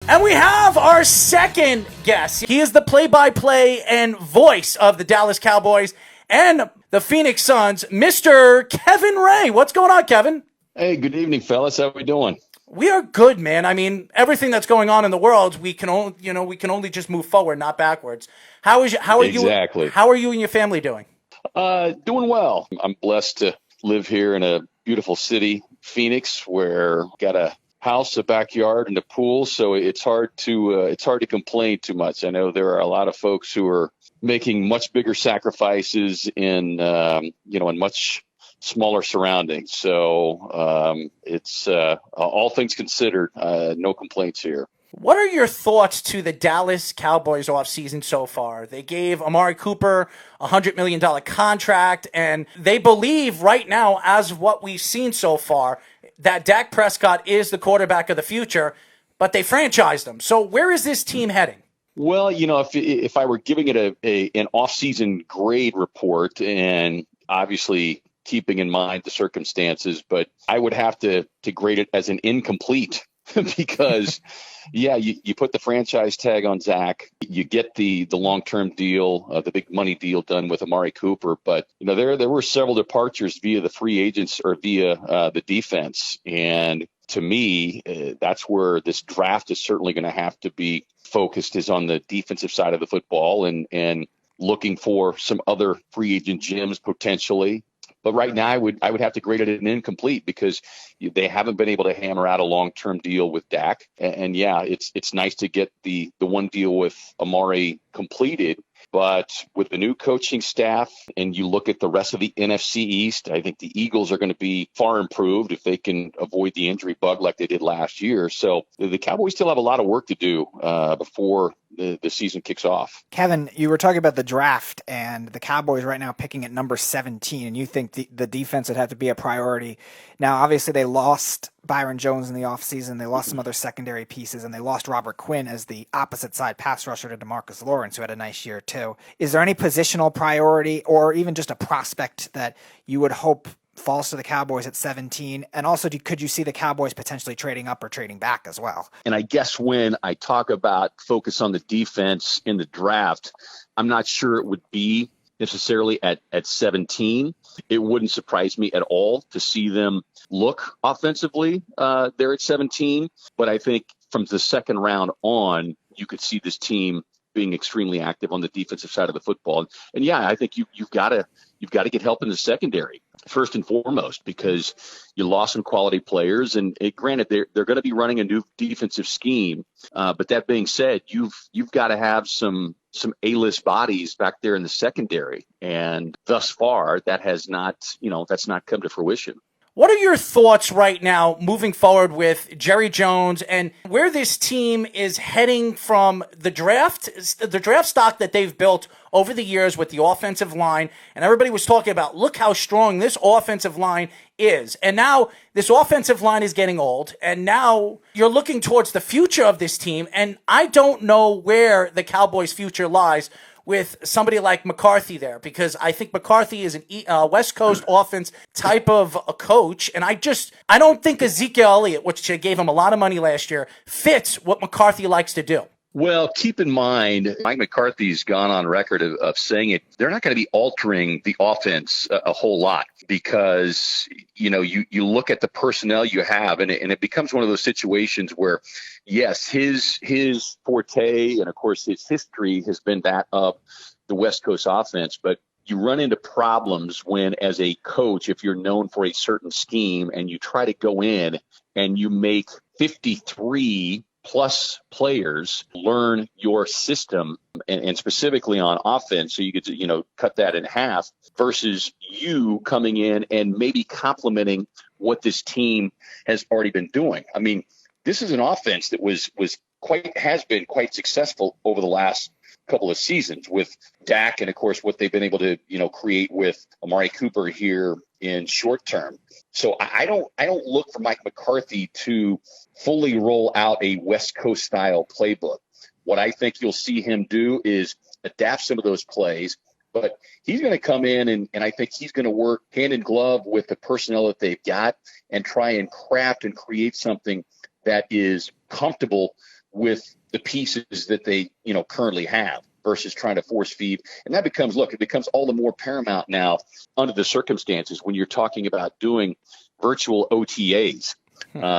And we have our second guest. He is the play-by-play and voice of the Dallas Cowboys and the Phoenix Suns, Mr. Kevin Ray. What's going on, Kevin? Hey, good evening, fellas. How we doing? We are good, man. I mean, everything that's going on in the world, we can only just move forward, not backwards. How are Exactly. you and your family doing? Doing well. I'm blessed to live here in a beautiful city, Phoenix, where got a house, a backyard, and a pool. So it's hard to complain too much. I know there are a lot of folks who are making much bigger sacrifices in much smaller surroundings. So it's all things considered, no complaints here. What are your thoughts to the Dallas Cowboys offseason so far? They gave Amari Cooper a $100 million contract, and they believe right now, as what we've seen so far, that Dak Prescott is the quarterback of the future, but they franchised him. So where is this team heading? Well, if I were giving it an offseason grade report, and obviously keeping in mind the circumstances, but I would have to grade it as an incomplete because, you put the franchise tag on Zach, you get the long-term deal, the big money deal done with Amari Cooper, but there were several departures via the free agents or via the defense, and to me, that's where this draft is certainly going to have to be focused, is on the defensive side of the football and looking for some other free agent gems potentially. But right now, I would have to grade it an incomplete because they haven't been able to hammer out a long-term deal with Dak. And it's nice to get the one deal with Amari completed. But with the new coaching staff, and you look at the rest of the NFC East, I think the Eagles are going to be far improved if they can avoid the injury bug like they did last year. So the Cowboys still have a lot of work to do before the season kicks off. Kevin, you were talking about the draft and the Cowboys right now picking at number 17, and you think the defense would have to be a priority. Now, obviously, they lost Byron Jones in the offseason. They lost some other secondary pieces, and they lost Robert Quinn as the opposite side pass rusher to DeMarcus Lawrence, who had a nice year too. Is there any positional priority or even just a prospect that you would hope falls to the Cowboys at 17? And also, could you see the Cowboys potentially trading up or trading back as well? And I guess when I talk about focus on the defense in the draft, I'm not sure it would be necessarily at 17. It wouldn't surprise me at all to see them look offensively there at 17. But I think from the second round on, you could see this team being extremely active on the defensive side of the football. And I think you've got to get help in the secondary first and foremost, because you lost some quality players. And granted, they're going to be running a new defensive scheme. But that being said, you've got to have some A-list bodies back there in the secondary. And thus far, that's not come to fruition. What are your thoughts right now moving forward with Jerry Jones and where this team is heading from the draft stock that they've built over the years with the offensive line? And everybody was talking about, look how strong this offensive line is. And now this offensive line is getting old. And now you're looking towards the future of this team. And I don't know where the Cowboys' future lies with somebody like McCarthy there, because I think McCarthy is an West Coast offense type of a coach, and I don't think Ezekiel Elliott, which gave him a lot of money last year, fits what McCarthy likes to do. Well, keep in mind, Mike McCarthy's gone on record of saying it. They're not going to be altering the offense a whole lot because, you look at the personnel you have, and it becomes one of those situations where, yes, his forte and, of course, his history has been that of the West Coast offense. But you run into problems when, as a coach, if you're known for a certain scheme and you try to go in and you make 53 plus players learn your system and specifically on offense. So you get to, cut that in half versus you coming in and maybe complementing what this team has already been doing. I mean, this is an offense that has been quite successful over the last couple of seasons with Dak and, of course, what they've been able to, create with Amari Cooper here in short term. So I don't look for Mike McCarthy to fully roll out a West Coast style playbook. What I think you'll see him do is adapt some of those plays, but he's going to come in and I think he's going to work hand in glove with the personnel that they've got and try and craft and create something that is comfortable with the pieces that they, currently have versus trying to force feed. And that becomes, it becomes all the more paramount now under the circumstances when you're talking about doing virtual OTAs.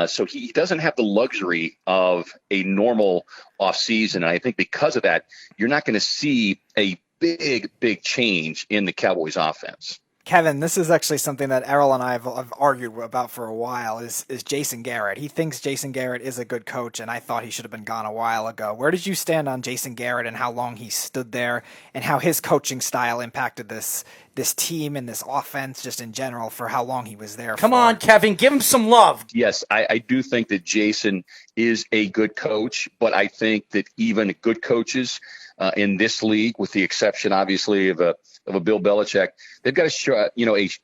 So he doesn't have the luxury of a normal offseason. And I think because of that, you're not going to see a big change in the Cowboys offense. Kevin, this is actually something that Errol and I have argued about for a while, is Jason Garrett. He thinks Jason Garrett is a good coach, and I thought he should have been gone a while ago. Where did you stand on Jason Garrett and how long he stood there and how his coaching style impacted this team and this offense just in general for how long he was there? Come on, Kevin, give him some love. Yes, I do think that Jason is a good coach, but I think that even good coaches in this league, with the exception, obviously, of a Bill Belichick, they've got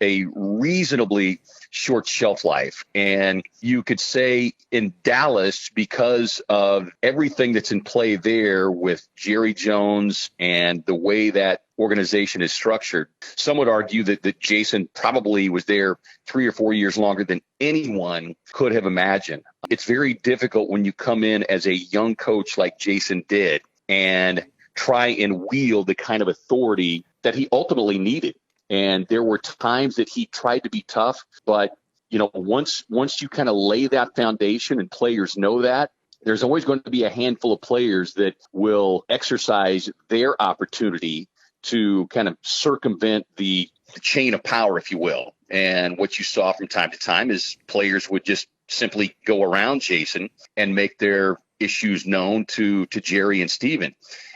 a reasonably short shelf life. And you could say in Dallas, because of everything that's in play there with Jerry Jones and the way that organization is structured, some would argue that Jason probably was there 3 or 4 years longer than anyone could have imagined. It's very difficult when you come in as a young coach like Jason did and try and wield the kind of authority that he ultimately needed. And there were times that he tried to be tough, but once you kind of lay that foundation and players know that, there's always going to be a handful of players that will exercise their opportunity to kind of circumvent the chain of power, if you will. And what you saw from time to time is players would just simply go around Jason and make their issues known to Jerry and Steven.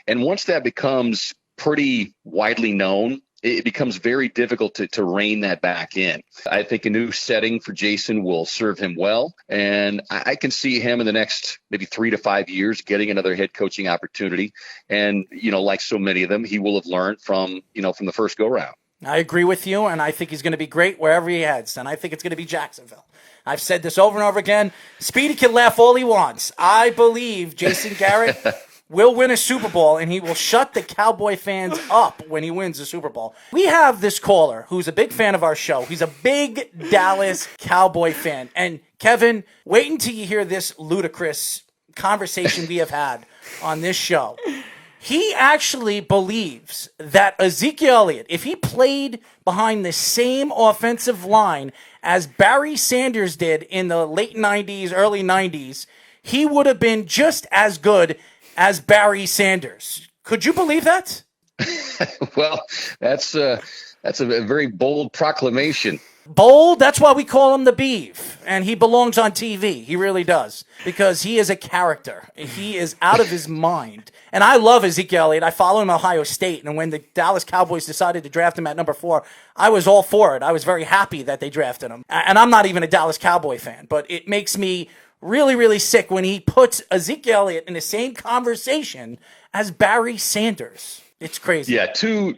And once that becomes pretty widely known, it becomes very difficult to rein that back in. I think a new setting for Jason will serve him well. And I can see him in the next maybe 3 to 5 years getting another head coaching opportunity. And, like so many of them, he will have learned from the first go round. I agree with you, and I think he's going to be great wherever he heads, and I think it's going to be Jacksonville. I've said this over and over again. Speedy can laugh all he wants. I believe Jason Garrett will win a Super Bowl, and he will shut the Cowboy fans up when he wins the Super Bowl. We have this caller who's a big fan of our show. He's a big Dallas Cowboy fan. And, Kevin, wait until you hear this ludicrous conversation we have had on this show. He actually believes that Ezekiel Elliott, if he played behind the same offensive line as Barry Sanders did in the late 90s, early 90s, he would have been just as good as Barry Sanders. Could you believe that? Well, that's a very bold proclamation. Bold? That's why we call him the Beef. And he belongs on TV. He really does. Because he is a character. He is out of his mind. And I love Ezekiel Elliott. I follow him at Ohio State. And when the Dallas Cowboys decided to draft him at number 4, I was all for it. I was very happy that they drafted him. And I'm not even a Dallas Cowboy fan. But it makes me really, really sick when he puts Ezekiel Elliott in the same conversation as Barry Sanders. It's crazy. Yeah, two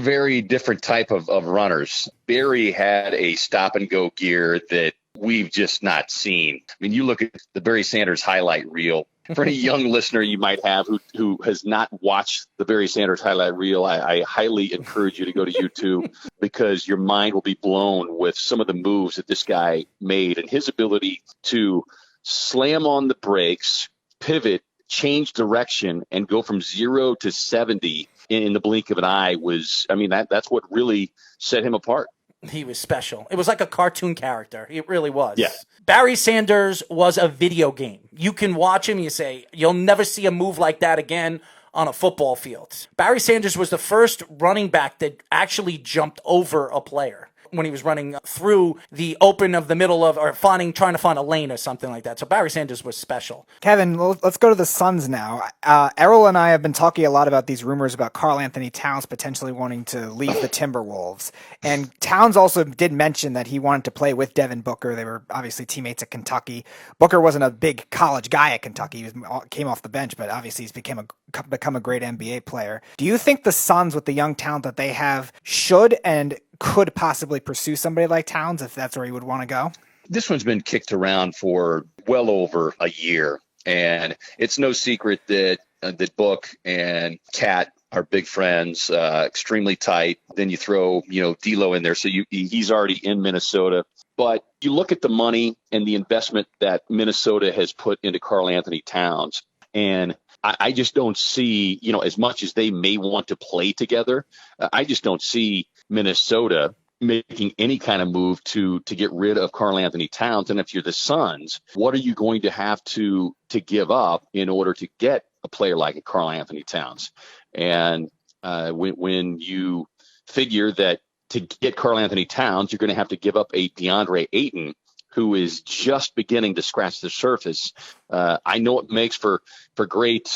very different type of runners. Barry had a stop and go gear that we've just not seen. I mean, you look at the Barry Sanders highlight reel. For any young listener you might have who has not watched the Barry Sanders highlight reel, I highly encourage you to go to YouTube because your mind will be blown with some of the moves that this guy made and his ability to slam on the brakes, pivot, change direction, and go from 0 to 70 in the blink of an eye that's what really set him apart. He was special. It was like a cartoon character. It really was. Yeah. Barry Sanders was a video game. You can watch him, you say, you'll never see a move like that again on a football field. Barry Sanders was the first running back that actually jumped over a player when he was running through the open of the middle of, or trying to find a lane or something like that. So Barry Sanders was special. Kevin, let's go to the Suns now. Errol and I have been talking a lot about these rumors about Karl-Anthony Towns potentially wanting to leave the Timberwolves. And Towns also did mention that he wanted to play with Devin Booker. They were obviously teammates at Kentucky. Booker wasn't a big college guy at Kentucky. He came off the bench, but obviously he's become a great NBA player. Do you think the Suns, with the young talent that they have, should and could possibly pursue somebody like Towns if that's where he would want to go? This one's been kicked around for well over a year, and it's no secret that Book and Cat are big friends, extremely tight. Then you throw, D'Lo in there, so he's already in Minnesota. But you look at the money and the investment that Minnesota has put into Karl-Anthony Towns, And I just don't see, as much as they may want to play together, I just don't see Minnesota making any kind of move to get rid of Karl-Anthony Towns. And if you're the Suns, what are you going to have to give up in order to get a player like a Karl-Anthony Towns? And when you figure that to get Karl-Anthony Towns, you're going to have to give up a DeAndre Ayton, who is just beginning to scratch the surface. I know it makes for great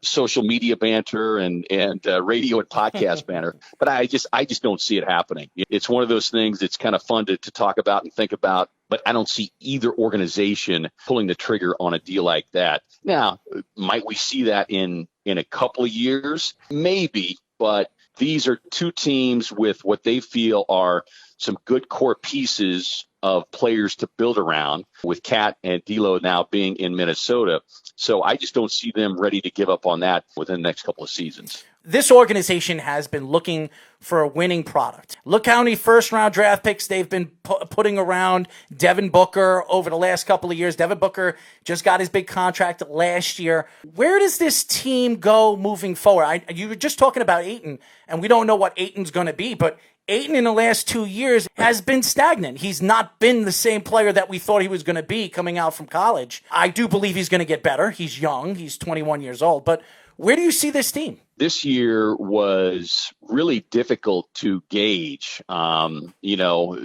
social media banter and radio and podcast banter, but I just don't see it happening. It's one of those things that's kind of fun to talk about and think about, but I don't see either organization pulling the trigger on a deal like that. Now, might we see that in a couple of years? Maybe, but these are two teams with what they feel are some good core pieces of players to build around, with Cat and D'Lo now being in Minnesota. So I just don't see them ready to give up on that within the next couple of seasons. This organization has been looking for a winning product. Look how many first-round draft picks they've been putting around Devin Booker over the last couple of years. Devin Booker just got his big contract last year. Where does this team go moving forward? You were just talking about Ayton, and we don't know what Ayton's going to be, but Ayton in the last 2 years has been stagnant. He's not been the same player that we thought he was going to be coming out from college. I do believe he's going to get better. He's young. He's 21 years old. But where do you see this team? This year was really difficult to gauge,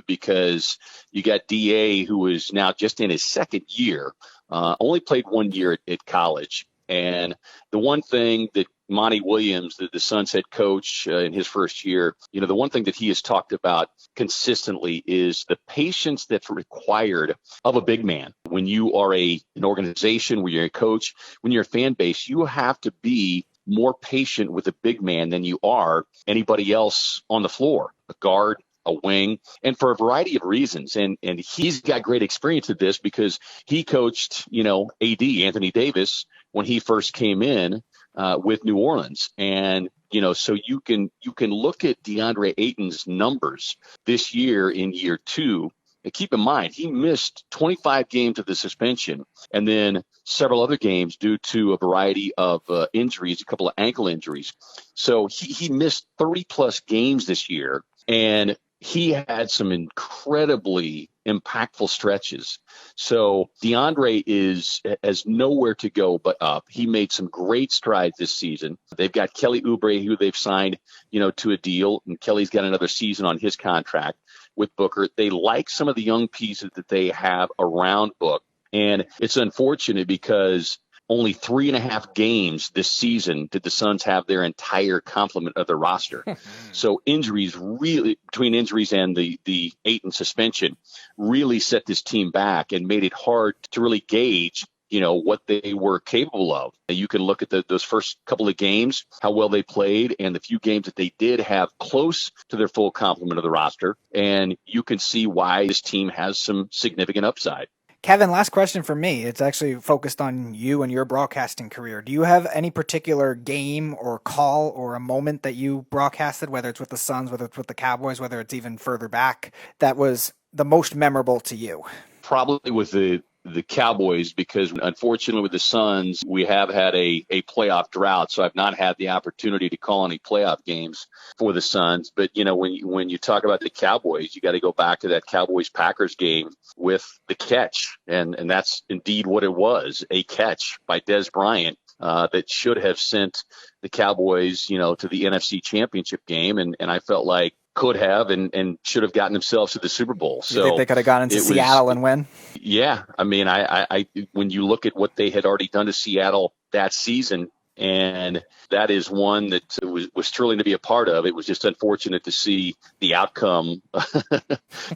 because you got DA, who is now just in his second year, only played 1 year at college. And the one thing that Monty Williams, the Suns head coach in his first year, the one thing that he has talked about consistently is the patience that's required of a big man. When you are an organization, when you're a coach, when you're a fan base, you have to be more patient with a big man than you are anybody else on the floor, a guard, a wing, and for a variety of reasons. And he's got great experience at this because he coached, AD, Anthony Davis, when he first came in with New Orleans. And, so you can look at DeAndre Ayton's numbers this year in year two. And keep in mind, he missed 25 games of the suspension and then several other games due to a variety of injuries, a couple of ankle injuries. So he missed 30-plus games this year, and he had some incredibly impactful stretches. So DeAndre has nowhere to go but up. He made some great strides this season. They've got Kelly Oubre, who they've signed, to a deal, and Kelly's got another season on his contract with Booker. They like some of the young pieces that they have around Book. And it's unfortunate because only 3.5 games this season did the Suns have their entire complement of the roster. So injuries really, between injuries and the Ayton suspension, really set this team back and made it hard to really gauge, what they were capable of. You can look at those first couple of games, how well they played, and the few games that they did have close to their full complement of the roster, and you can see why this team has some significant upside. Kevin, last question for me. It's actually focused on you and your broadcasting career. Do you have any particular game or call or a moment that you broadcasted, whether it's with the Suns, whether it's with the Cowboys, whether it's even further back, that was the most memorable to you? Probably with the Cowboys, because unfortunately with the Suns, we have had a playoff drought, so I've not had the opportunity to call any playoff games for the Suns. But, when you talk about the Cowboys, you got to go back to that Cowboys-Packers game with the catch, and that's indeed what it was, a catch by Dez Bryant that should have sent the Cowboys, to the NFC Championship game, and I felt like could have and should have gotten themselves to the Super Bowl. So you think they could have gone into Seattle and win? Yeah. I mean, I when you look at what they had already done to Seattle that season, and that is one that was thrilling to be a part of. It was just unfortunate to see the outcome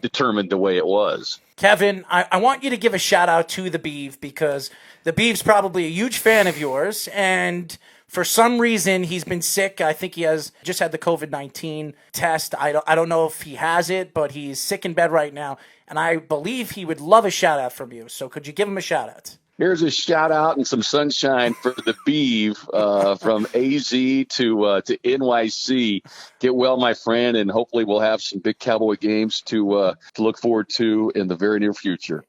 determined the way it was. Kevin, I want you to give a shout out to the Beeve, because the Beeve's probably a huge fan of yours, and for some reason, he's been sick. I think he has just had the COVID-19 test. I don't know if he has it, but he's sick in bed right now. And I believe he would love a shout out from you. So could you give him a shout out? Here's a shout out and some sunshine for the Beeve from AZ to NYC. Get well, my friend, and hopefully we'll have some big Cowboy games to look forward to in the very near future.